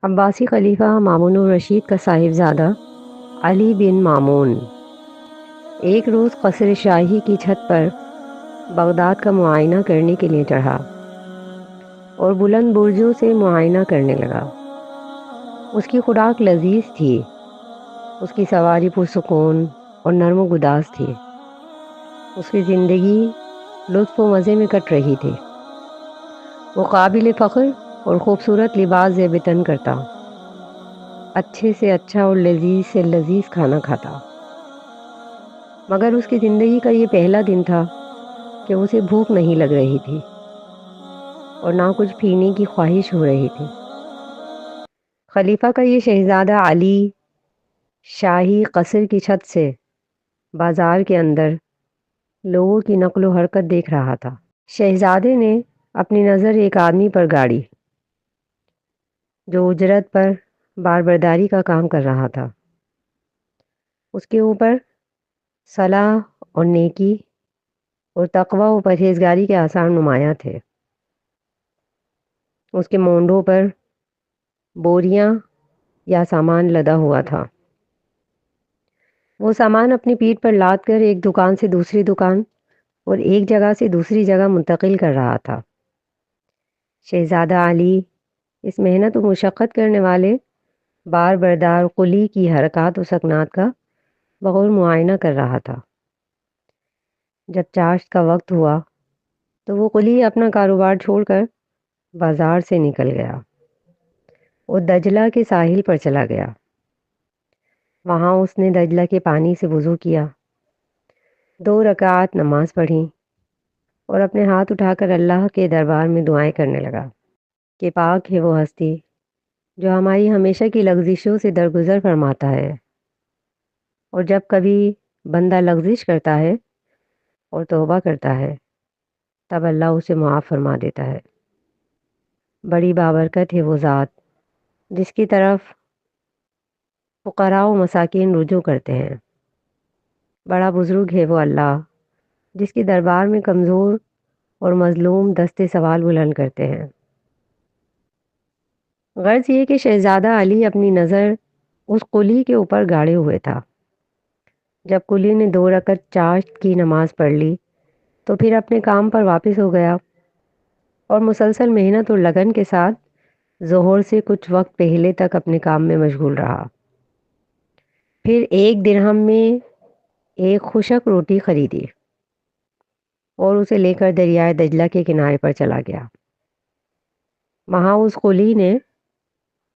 عباسی خلیفہ مامون الرشید کا صاحبزادہ علی بن مامون ایک روز قصر شاہی کی چھت پر بغداد کا معائنہ کرنے کے لیے چڑھا اور بلند برجوں سے معائنہ کرنے لگا۔ اس کی خوراک لذیذ تھی، اس کی سواری پرسکون اور نرم و گداز تھی، اس کی زندگی لطف و مزے میں کٹ رہی تھی۔ وہ قابل فخر اور خوبصورت لباس زیب تن کرتا، اچھے سے اچھا اور لذیذ سے لذیذ کھانا کھاتا، مگر اس کی زندگی کا یہ پہلا دن تھا کہ اسے بھوک نہیں لگ رہی تھی اور نہ کچھ پینے کی خواہش ہو رہی تھی۔ خلیفہ کا یہ شہزادہ علی شاہی قصر کی چھت سے بازار کے اندر لوگوں کی نقل و حرکت دیکھ رہا تھا۔ شہزادے نے اپنی نظر ایک آدمی پر گاڑی جو اجرت پر باربرداری کا کام کر رہا تھا۔ اس کے اوپر صلاح اور نیکی اور تقوی و پرہیزگاری کے آثار نمایاں تھے۔ اس کے مونڈوں پر بوریاں یا سامان لدا ہوا تھا۔ وہ سامان اپنی پیٹھ پر لاد کر ایک دکان سے دوسری دکان اور ایک جگہ سے دوسری جگہ منتقل کر رہا تھا۔ شہزادہ علی اس محنت و مشقت کرنے والے بار بردار قلی کی حرکات و سکنات کا بغور معائنہ کر رہا تھا۔ جب چاشت کا وقت ہوا تو وہ قلی اپنا کاروبار چھوڑ کر بازار سے نکل گیا اور دجلہ کے ساحل پر چلا گیا۔ وہاں اس نے دجلہ کے پانی سے وضو کیا، 2 رکعات نماز پڑھی اور اپنے ہاتھ اٹھا کر اللہ کے دربار میں دعائیں کرنے لگا کہ پاک ہے وہ ہستی جو ہماری ہمیشہ کی لغزشوں سے درگزر فرماتا ہے، اور جب کبھی بندہ لغزش کرتا ہے اور توبہ کرتا ہے تب اللہ اسے معاف فرما دیتا ہے۔ بڑی بابرکت ہے وہ ذات جس کی طرف فقراء و مساکین رجوع کرتے ہیں۔ بڑا بزرگ ہے وہ اللہ جس کے دربار میں کمزور اور مظلوم دستے سوال بلند کرتے ہیں۔ غرض یہ کہ شہزادہ علی اپنی نظر اس قلی کے اوپر گاڑے ہوئے تھا۔ جب قلی نے 2 رکعت چاشت کی نماز پڑھ لی تو پھر اپنے کام پر واپس ہو گیا اور مسلسل محنت اور لگن کے ساتھ ظہر سے کچھ وقت پہلے تک اپنے کام میں مشغول رہا۔ پھر 1 درہم میں ایک خشک روٹی خریدی اور اسے لے کر دریائے دجلہ کے کنارے پر چلا گیا۔ وہاں اس قلی نے